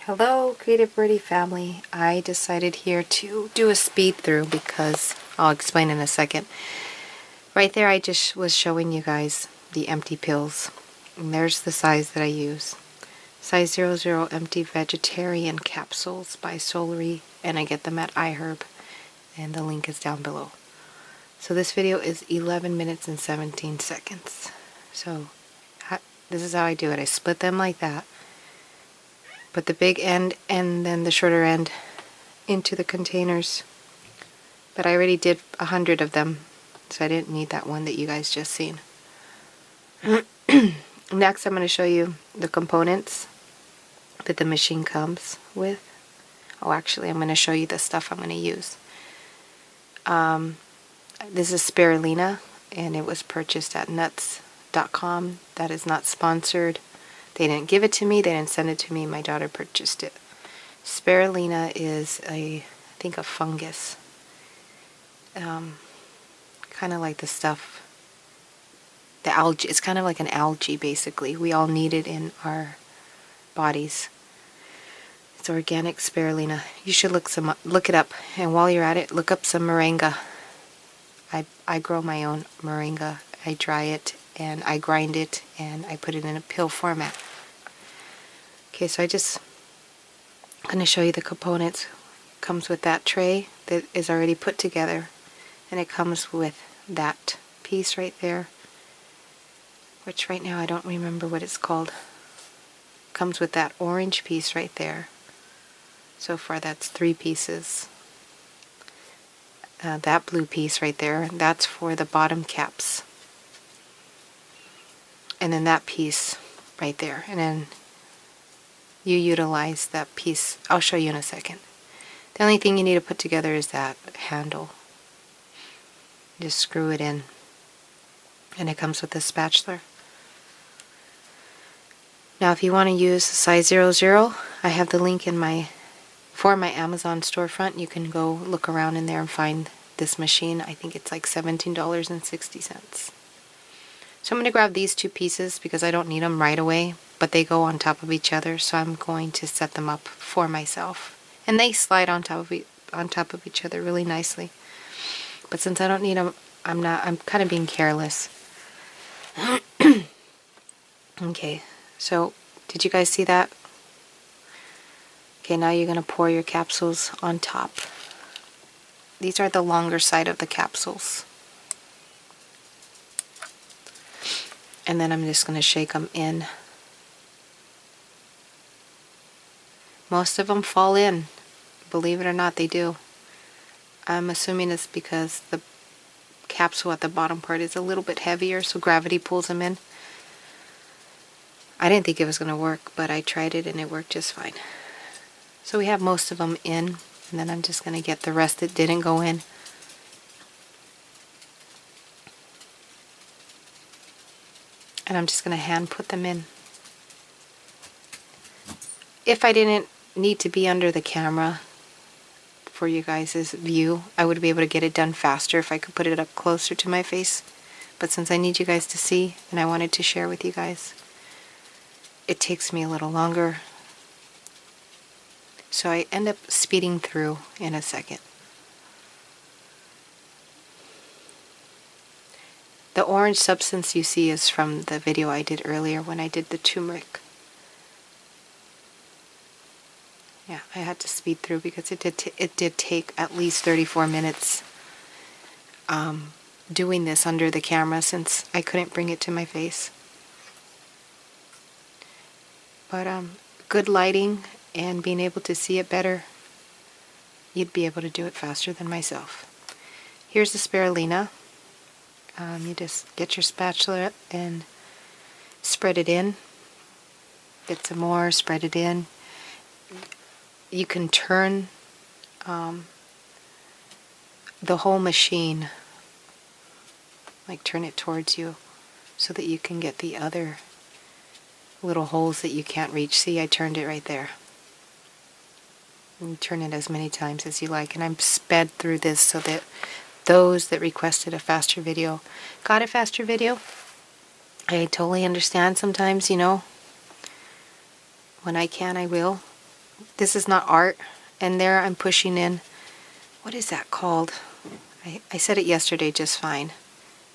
Hello, Creative Birdie family. I decided here to do a speed through because I'll explain in a second. Right there I just was showing you guys the empty pills. And there's the size that I use. Size 00 empty vegetarian capsules by Solary, and I get them at iHerb, and the link is down below. So this video is 11 minutes and 17 seconds. So this is how I do it. I split them like that. Put the big end and then the shorter end into the containers. But I already did 100 of them, so I didn't need that one that you guys just seen. Next, I'm going to show you the components that the machine comes with. Oh, actually, I'm going to show you the stuff I'm going to use. This is spirulina, and it was purchased at nuts.com. That is not sponsored. They didn't give it to me. They didn't send it to me. My daughter purchased it. Spirulina is I think a fungus. Kind of like the stuff, the algae. It's kind of like an algae, basically. We all need it in our bodies. It's organic spirulina. You should look it up. And while you're at it, look up some moringa. I grow my own moringa. I dry it and I grind it and I put it in a pill format. Okay, so I'm going to show you the components. It comes with that tray that is already put together, and it comes with that piece right there, which right now I don't remember what it's called. It comes with that orange piece right there. So far that's 3 pieces. That blue piece right there, that's for the bottom caps. And then that piece right there. And then you utilize that piece. I'll show you in a second. The only thing you need to put together is that handle. Just screw it in. And it comes with a spatula. Now if you want to use size 00, I have the link for my Amazon storefront. You can go look around in there and find this machine. I think it's like $17.60. So I'm going to grab these 2 pieces because I don't need them right away, but they go on top of each other, so I'm going to set them up for myself. And they slide on top of each other really nicely. But since I don't need them, I'm kind of being careless. Okay, so did you guys see that? Okay, now you're going to pour your capsules on top. These are the longer side of the capsules. And then I'm just going to shake them in. Most of them fall in. Believe it or not, they do. I'm assuming it's because the capsule at the bottom part is a little bit heavier, so gravity pulls them in. I didn't think it was going to work, but I tried it and it worked just fine. So we have most of them in, and then I'm just going to get the rest that didn't go in. And I'm just going to hand put them in. If I didn't need to be under the camera for you guys' view, I would be able to get it done faster if I could put it up closer to my face. But since I need you guys to see, and I wanted to share with you guys, it takes me a little longer. So I end up speeding through in a second. The orange substance you see is from the video I did earlier when I did the turmeric. Yeah, I had to speed through because it did take at least 34 minutes doing this under the camera since I couldn't bring it to my face. But good lighting and being able to see it better, you'd be able to do it faster than myself. Here's the spirulina. You just get your spatula and spread it in. Get some more, spread it in. You can turn the whole machine, like turn it towards you so that you can get the other little holes that you can't reach. See, I turned it right there. And turn it as many times as you like. And I'm sped through this so that those that requested a faster video got a faster video. I totally understand sometimes, you know, when I can, I will. this is not art. And there I'm pushing in, what is that called? I said it yesterday just fine.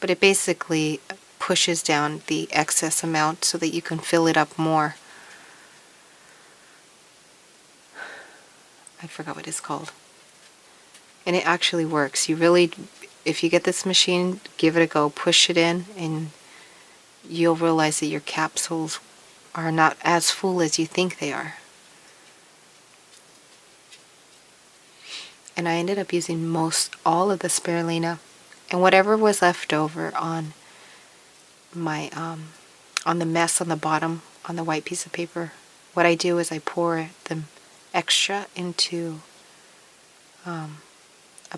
But it basically pushes down the excess amount so that you can fill it up more. I forgot what it's called. And it actually works. You really, if you get this machine, give it a go, push it in, and you'll realize that your capsules are not as full as you think they are. And I ended up using all of the spirulina, and whatever was left over on my on the mess on the bottom on the white piece of paper, what I do is I pour the extra into a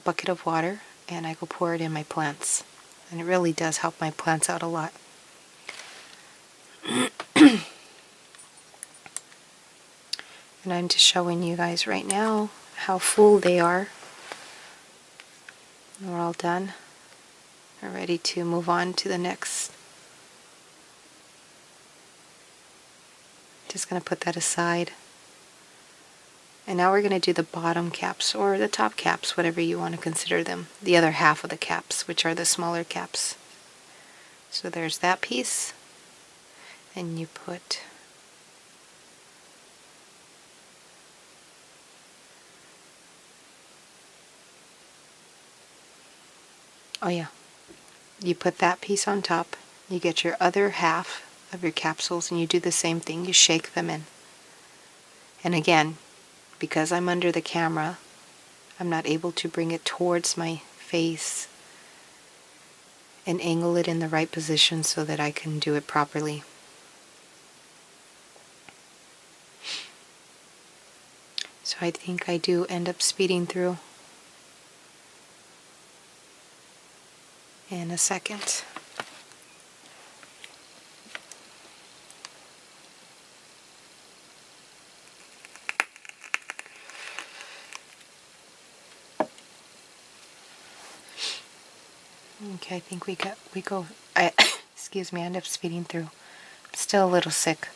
bucket of water, and I go pour it in my plants, and it really does help my plants out a lot. And I'm just showing you guys right now how full they are. We're all done. We're ready to move on to the next. Just going to put that aside. And now we're going to do the bottom caps, or the top caps, whatever you want to consider them. The other half of the caps, which are the smaller caps. So there's that piece. And you put you put that piece on top. You get your other half of your capsules, and you do the same thing. You shake them in. And again, because I'm under the camera, I'm not able to bring it towards my face and angle it in the right position so that I can do it properly. So I think I do end up speeding through in a second. Okay, I think we go, excuse me, I end up speeding through. I'm still a little sick.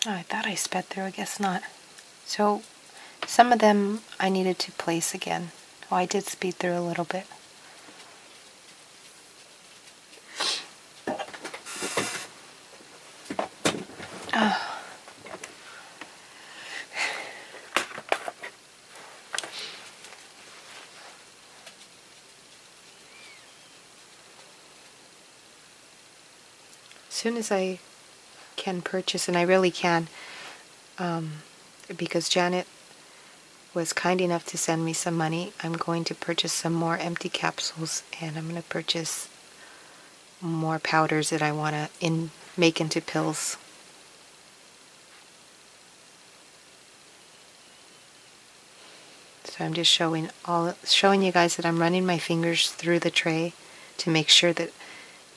Oh, I thought I sped through, I guess not. So, some of them I needed to place again. Oh, I did speed through a little bit. Oh. As soon as I can purchase, and I really can, because Janet was kind enough to send me some money, I'm going to purchase some more empty capsules, and I'm going to purchase more powders that I want to make into pills. So I'm just showing you guys that I'm running my fingers through the tray to make sure that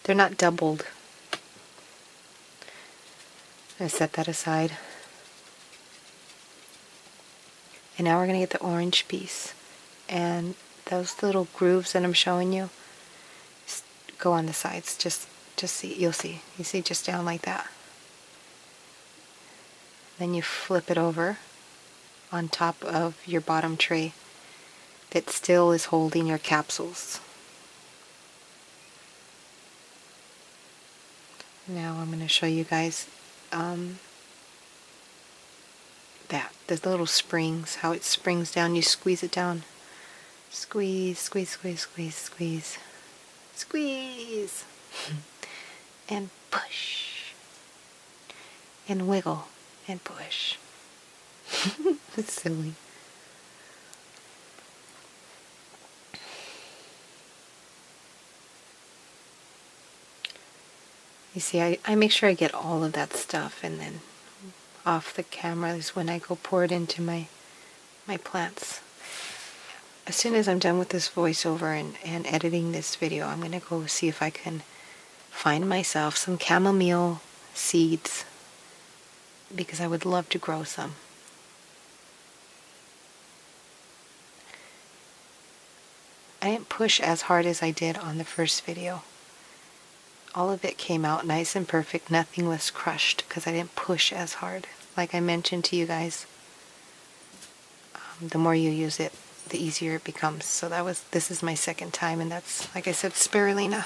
they're not doubled. I set that aside. And now we're going to get the orange piece. And those little grooves that I'm showing you, go on the sides. Just see, you'll see. You see just down like that. Then you flip it over on top of your bottom tray that still is holding your capsules. Now I'm going to show you guys the little springs, how it springs down. You squeeze it down. Squeeze, squeeze, squeeze, squeeze, squeeze. Squeeze! And push. And wiggle. And push. It's silly. You see, I make sure I get all of that stuff, and then off the camera is when I go pour it into my plants. As soon as I'm done with this voiceover and editing this video, I'm going to go see if I can find myself some chamomile seeds, because I would love to grow some. I didn't push as hard as I did on the first video. all of it came out nice and perfect. Nothing was crushed because I didn't push as hard. Like I mentioned to you guys, the more you use it, the easier it becomes. So this is my second time, and that's, like I said, spirulina.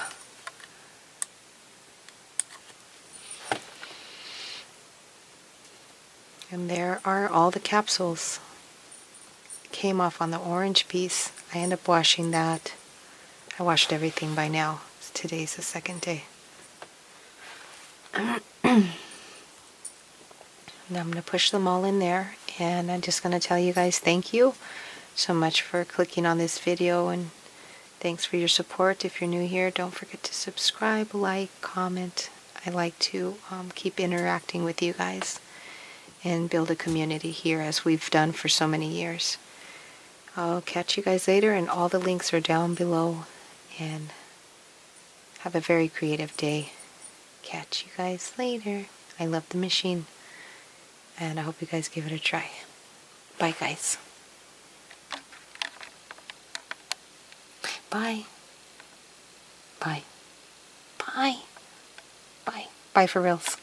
And there are all the capsules. Came off on the orange piece. I end up washing that. I washed everything by now. Today's the second day. Now I'm going to push them all in there, and I'm just going to tell you guys thank you so much for clicking on this video, and thanks for your support. If you're new here, don't forget to subscribe, like, comment. I like to keep interacting with you guys and build a community here as we've done for so many years. I'll catch you guys later, and all the links are down below, and have a very creative day. Catch you guys later. I love the machine, and I hope you guys give it a try. Bye, guys. Bye. Bye. Bye. Bye. Bye for reals.